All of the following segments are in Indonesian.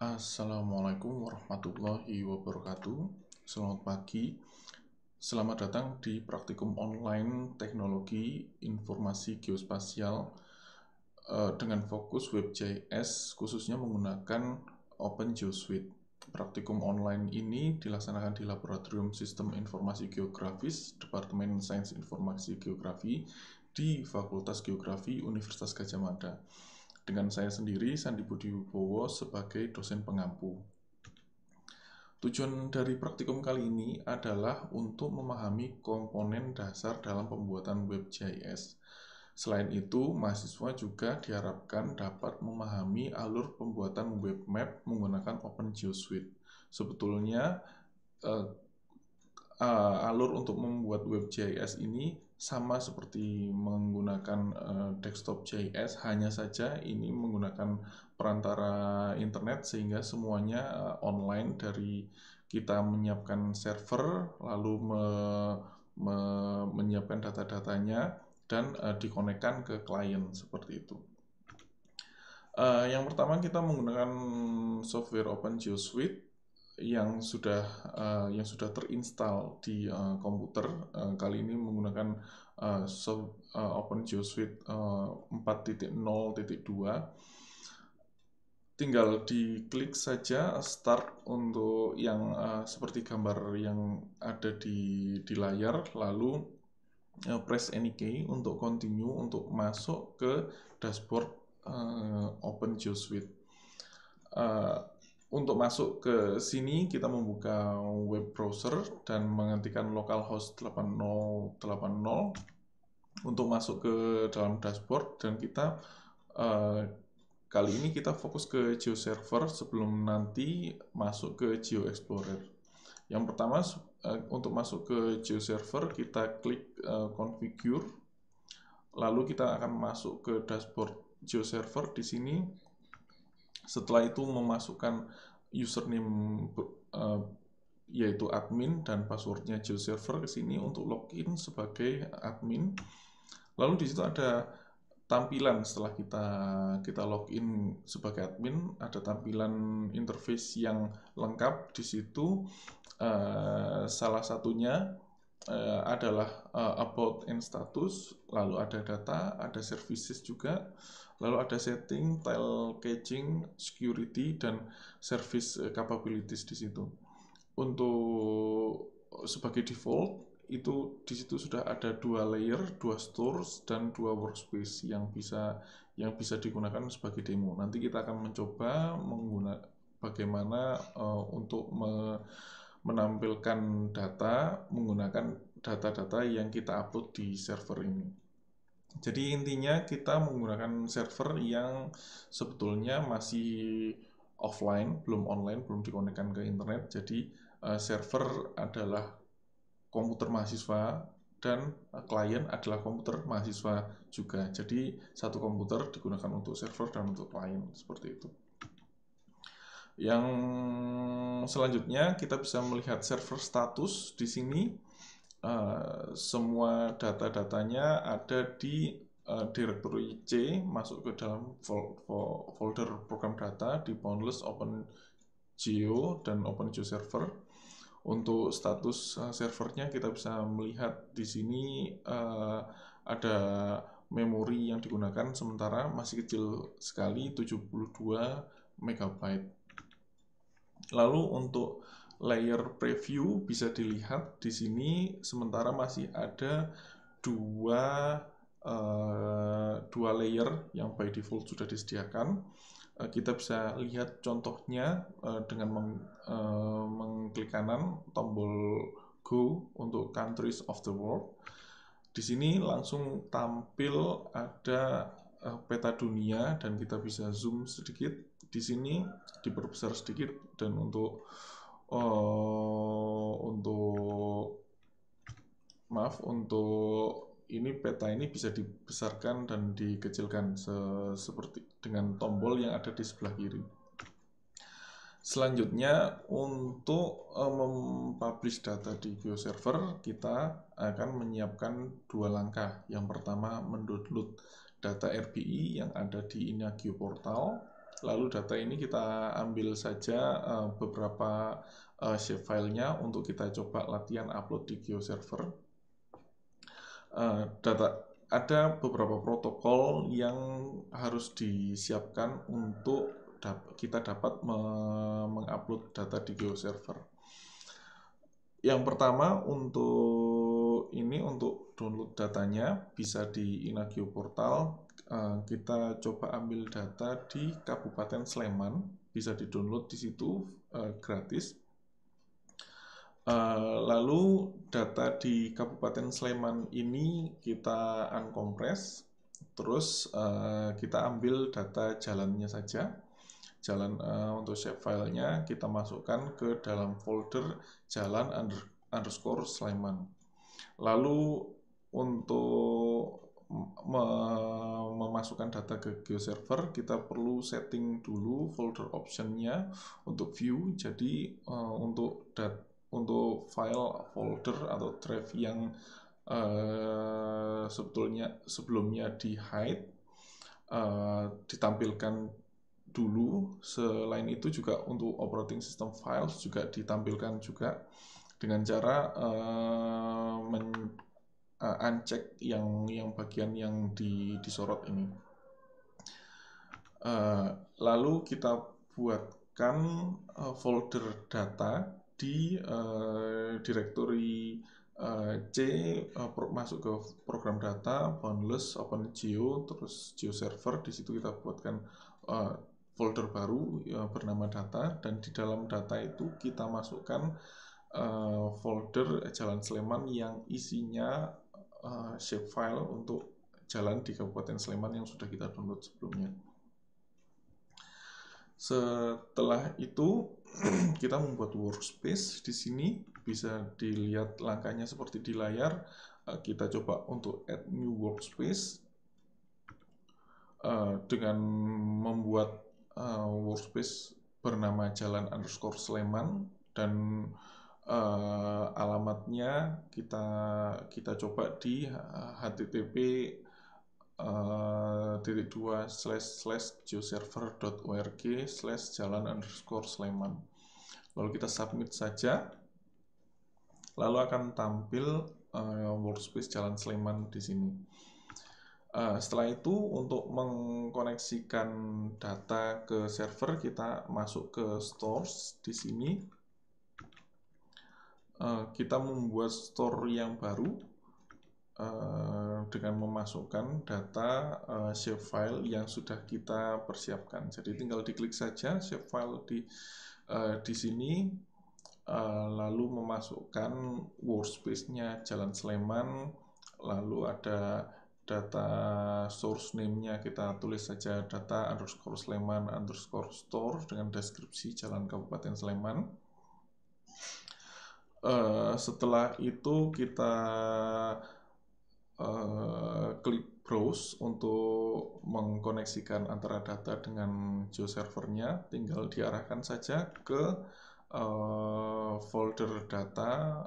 Assalamualaikum warahmatullahi wabarakatuh. Selamat pagi. Selamat datang di praktikum online teknologi informasi geospasial dengan fokus Web.js, khususnya menggunakan OpenGeoSuite. Praktikum online ini dilaksanakan di Laboratorium Sistem Informasi Geografis, Departemen Sains Informasi Geografi di Fakultas Geografi Universitas Gadjah Mada. Dengan saya sendiri, Sandi Budi Wibowo, sebagai dosen pengampu. Tujuan dari praktikum kali ini adalah untuk memahami komponen dasar dalam pembuatan Web.js. Selain itu, mahasiswa juga diharapkan dapat memahami alur pembuatan web map menggunakan OpenGeoSuite. Sebetulnya, alur untuk membuat Web.js ini sama seperti menggunakan desktop.js, hanya saja ini menggunakan perantara internet sehingga semuanya online, dari kita menyiapkan server, lalu menyiapkan data-datanya, dan dikonekkan ke klien seperti itu. Yang pertama, kita menggunakan software OpenGeoSuite yang sudah terinstall di komputer. Kali ini menggunakan OpenGeoSuite 4.0.2. Tinggal diklik saja start untuk yang seperti gambar yang ada di layar, lalu press any key untuk continue untuk masuk ke dashboard OpenGeoSuite. Untuk masuk ke sini, kita membuka web browser dan mengetikkan localhost 8080 untuk masuk ke dalam dashboard, dan kita kali ini kita fokus ke GeoServer sebelum nanti masuk ke GeoExplorer. Yang pertama, untuk masuk ke GeoServer, kita klik configure, lalu kita akan masuk ke dashboard GeoServer di sini. Setelah itu memasukkan username yaitu admin dan passwordnya GeoServer ke sini untuk login sebagai admin. Lalu di situ ada tampilan setelah kita login sebagai admin, ada tampilan interface yang lengkap. Di situ salah satunya adalah about and status, lalu ada data, ada services juga, lalu ada setting, tile caching, security, dan service capabilities di situ. Untuk sebagai default itu di situ sudah ada 2 layer, 2 stores, dan 2 workspace yang bisa digunakan sebagai demo. Nanti kita akan mencoba bagaimana untuk menampilkan data menggunakan data-data yang kita upload di server ini. Jadi intinya kita menggunakan server yang sebetulnya masih offline, belum online, belum dikonekkan ke internet. Jadi server adalah komputer mahasiswa dan klien adalah komputer mahasiswa juga. Jadi satu komputer digunakan untuk server dan untuk klien, seperti itu. Yang selanjutnya, kita bisa melihat server status di sini. Semua data-datanya ada di directory C, masuk ke dalam folder program data di Boundless, OpenGeo, dan OpenGeoServer. Untuk status servernya kita bisa melihat di sini ada memori yang digunakan sementara masih kecil sekali, 72 MB. Lalu untuk layer preview bisa dilihat di sini, sementara masih ada dua layer yang by default sudah disediakan. Kita bisa lihat contohnya dengan mengklik kanan tombol Go untuk countries of the world. Di sini langsung tampil ada peta dunia, dan kita bisa zoom sedikit di sini, diperbesar sedikit, dan untuk ini peta ini bisa dibesarkan dan dikecilkan seperti dengan tombol yang ada di sebelah kiri. Selanjutnya, untuk mempublish data di GeoServer, kita akan menyiapkan 2 langkah. Yang pertama, mendownload data RBI yang ada di INAGEO Portal. Lalu data ini kita ambil saja beberapa shapefile-nya untuk kita coba latihan upload di GeoServer. Ada beberapa protokol yang harus disiapkan untuk kita dapat mengupload data di GeoServer. Yang pertama untuk download datanya bisa di Inageo Portal. Kita coba ambil data di Kabupaten Sleman, bisa di-download di situ gratis. Lalu data di Kabupaten Sleman ini kita uncompress, terus kita ambil data jalannya saja. Jalan untuk shape filenya kita masukkan ke dalam folder jalan underscore Sleman. Lalu untuk memasukkan data ke GeoServer, kita perlu setting dulu folder optionnya untuk view. Jadi untuk file folder atau drive yang sebelumnya di hide, ditampilkan dulu. Selain itu juga untuk operating system files juga ditampilkan juga dengan cara uncheck yang bagian yang disorot ini. Lalu kita buatkan folder data di directory C, masuk ke program data, boundless, OpenGeo, terus GeoServer. Di situ kita buatkan folder baru bernama data, dan di dalam data itu kita masukkan folder Jalan Sleman yang isinya shapefile untuk jalan di Kabupaten Sleman yang sudah kita download sebelumnya. Setelah itu kita membuat workspace. Di sini bisa dilihat langkahnya seperti di layar. Kita coba untuk add new workspace dengan membuat workspace bernama jalan underscore Sleman, dan alamatnya kita coba di http://geoserver.org/jalan_sleman. Lalu kita submit saja, lalu akan tampil workspace Jalan Sleman di sini. Setelah itu untuk mengkoneksikan data ke server, kita masuk ke stores. Di sini kita membuat store yang baru dengan memasukkan data shapefile yang sudah kita persiapkan. Jadi tinggal diklik saja shapefile di sini, lalu memasukkan workspace-nya Jalan Sleman, lalu ada data source name-nya, kita tulis saja data underscore Sleman underscore store dengan deskripsi Jalan Kabupaten Sleman. Setelah itu kita klik browse untuk mengkoneksikan antara data dengan GeoServer-nya. Tinggal diarahkan saja ke folder data,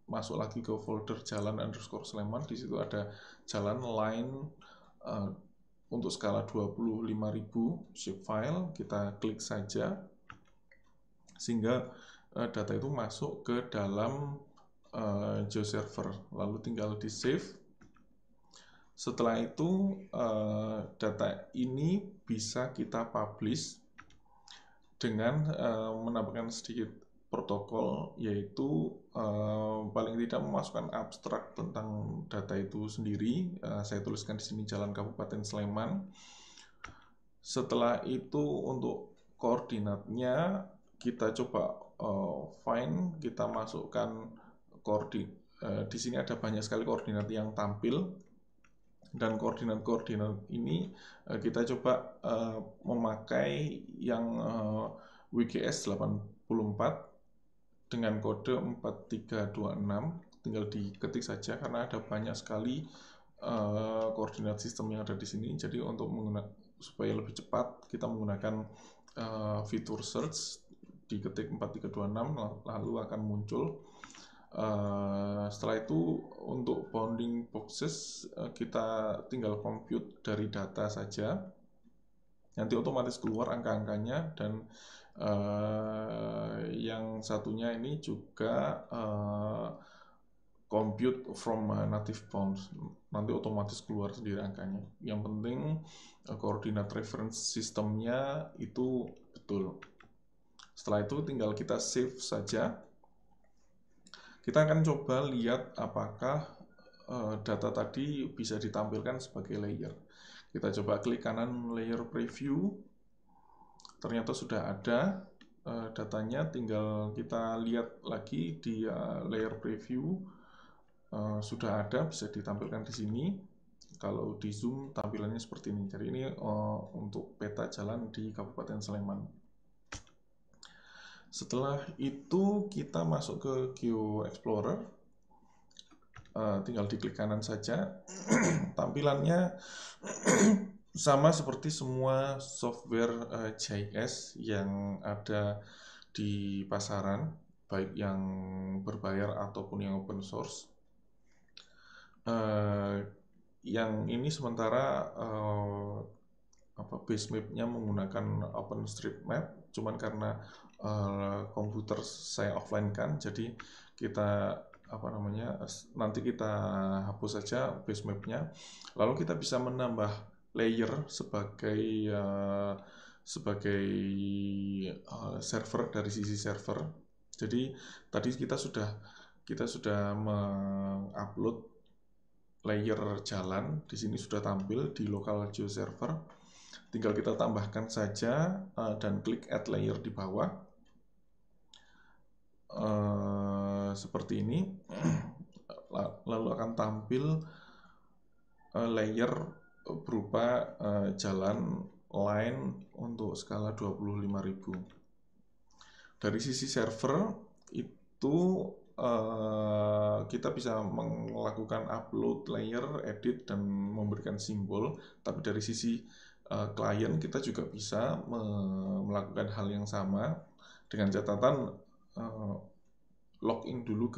masuk lagi ke folder jalan underscore Sleman. Di situ ada jalan line untuk skala 25.000 shapefile. Kita klik saja sehingga data itu masuk ke dalam GeoServer, lalu tinggal di save. Setelah itu data ini bisa kita publish dengan menambahkan sedikit protokol, yaitu paling tidak memasukkan abstrak tentang data itu sendiri. Saya tuliskan di sini Jalan Kabupaten Sleman. Setelah itu untuk koordinatnya kita coba find, kita masukkan di sini ada banyak sekali koordinat yang tampil, dan koordinat-koordinat ini kita coba memakai yang WGS 84 dengan kode 4326. Tinggal diketik saja karena ada banyak sekali koordinat sistem yang ada di sini. Jadi untuk supaya lebih cepat kita menggunakan fitur search, diketik 4326 lalu akan muncul. Setelah itu untuk bounding boxes kita tinggal compute dari data saja. Nanti otomatis keluar angka-angkanya, dan yang satunya ini juga compute from native bounds, nanti otomatis keluar sendiri angkanya. Yang penting koordinat reference sistemnya itu betul. Setelah itu tinggal kita save saja. Kita akan coba lihat apakah data tadi bisa ditampilkan sebagai layer. Kita coba klik kanan layer preview. Ternyata sudah ada datanya, tinggal kita lihat lagi di layer preview. Sudah ada, bisa ditampilkan di sini. Kalau di zoom tampilannya seperti ini. Jadi ini untuk peta jalan di Kabupaten Sleman. Setelah itu kita masuk ke Geo Explorer. Tinggal diklik kanan saja. Tampilannya sama seperti semua software JS yang ada di pasaran, baik yang berbayar ataupun yang open source. Yang ini sementara base map-nya menggunakan OpenStreetMap, cuman karena komputer saya offline kan, jadi kita nanti kita hapus saja base map-nya. Lalu kita bisa menambah layer sebagai server dari sisi server. Jadi tadi kita sudah mengupload layer jalan, di sini sudah tampil di local geo server. Tinggal kita tambahkan saja dan klik add layer di bawah. Seperti ini. Lalu akan tampil layer berupa jalan line untuk skala 25.000. Dari sisi server itu kita bisa melakukan upload layer, edit, dan memberikan simbol. Tapi dari sisi klien kita juga bisa melakukan hal yang sama dengan catatan login dulu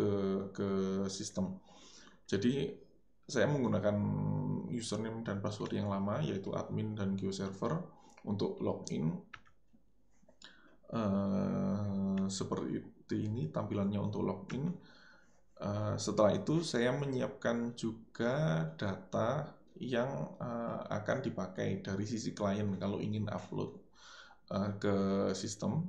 ke sistem. Jadi saya menggunakan username dan password yang lama, yaitu admin dan geoserver untuk login. Seperti ini tampilannya untuk login. Setelah itu saya menyiapkan juga data yang akan dipakai dari sisi klien kalau ingin upload ke sistem.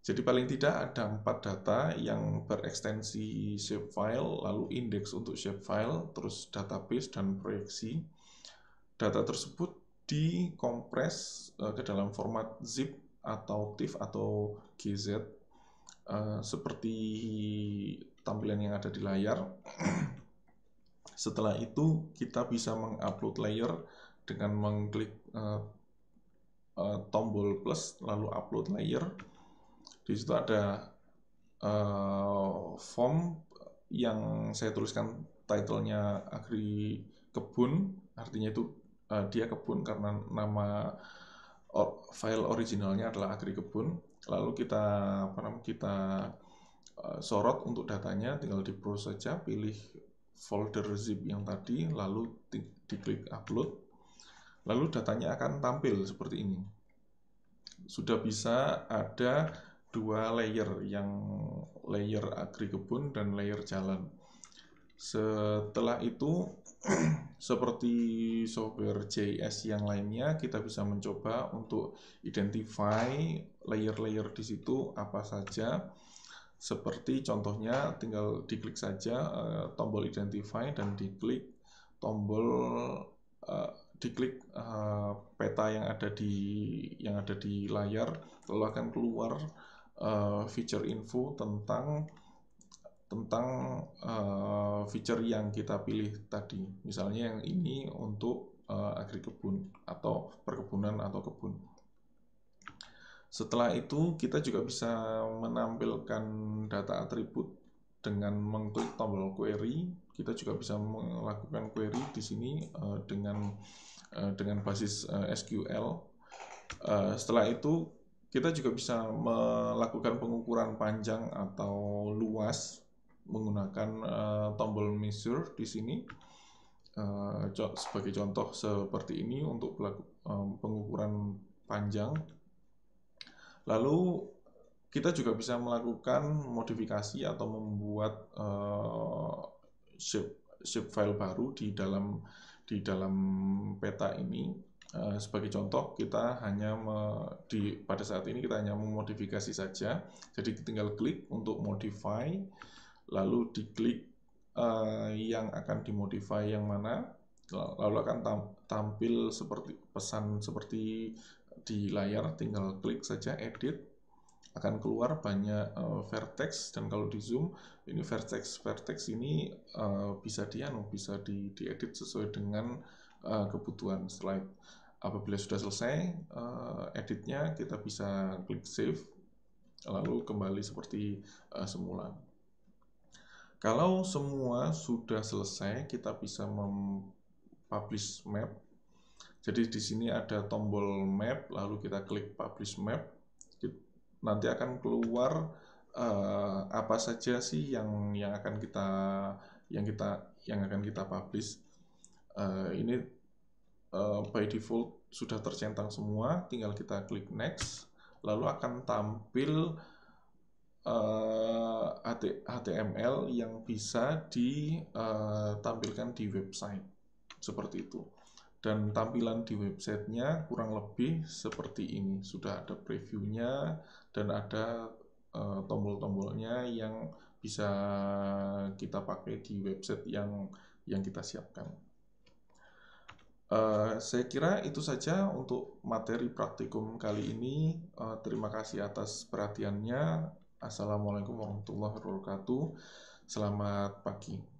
Jadi paling tidak ada 4 data yang berekstensi shapefile, lalu indeks untuk shapefile, terus database dan proyeksi. Data tersebut dikompres ke dalam format zip atau TIFF atau GZ seperti tampilan yang ada di layar. Setelah itu kita bisa mengupload layer dengan mengklik tombol plus lalu upload layer. Di situ ada form yang saya tuliskan title-nya Agri Kebun, artinya itu dia kebun karena nama file originalnya adalah Agri Kebun. Lalu kita sorot untuk datanya, tinggal di browse saja, pilih folder zip yang tadi, lalu diklik upload. Lalu datanya akan tampil seperti ini. Sudah bisa ada 2 layer, yang layer Agri Kebun dan layer jalan. Setelah itu seperti software JS yang lainnya, kita bisa mencoba untuk identify layer-layer di situ apa saja. Seperti contohnya tinggal diklik saja tombol identify dan diklik tombol peta yang ada di layar, lalu akan keluar feature info tentang feature yang kita pilih tadi. Misalnya yang ini untuk agri kebun atau perkebunan atau kebun. Setelah itu kita juga bisa menampilkan data atribut dengan mengklik tombol query. Kita juga bisa melakukan query di sini dengan basis SQL. Setelah itu kita juga bisa melakukan pengukuran panjang atau luas menggunakan tombol measure di sini. Sebagai contoh seperti ini untuk pengukuran panjang. Lalu kita juga bisa melakukan modifikasi atau membuat shape file baru di dalam peta ini. Sebagai contoh, kita hanya pada saat ini kita hanya memodifikasi saja. Jadi tinggal klik untuk modify, lalu diklik yang akan dimodify yang mana, lalu akan tampil seperti pesan seperti di layar. Tinggal klik saja edit, akan keluar banyak vertex, dan kalau di zoom ini vertex ini bisa diedit sesuai dengan kebutuhan slide. Apabila sudah selesai editnya, kita bisa klik save, lalu kembali seperti semula. Kalau semua sudah selesai, kita bisa publish map. Jadi di sini ada tombol map, lalu kita klik publish map. Nanti akan keluar apa saja sih yang akan kita publish. Ini by default sudah tercentang semua, tinggal kita klik next, lalu akan tampil HTML yang bisa ditampilkan di website seperti itu. Dan tampilan di websitenya kurang lebih seperti ini. Sudah ada previewnya dan ada tombol-tombolnya yang bisa kita pakai di website yang kita siapkan. Saya kira itu saja untuk materi praktikum kali ini. Terima kasih atas perhatiannya. Assalamualaikum warahmatullahi wabarakatuh. Selamat pagi.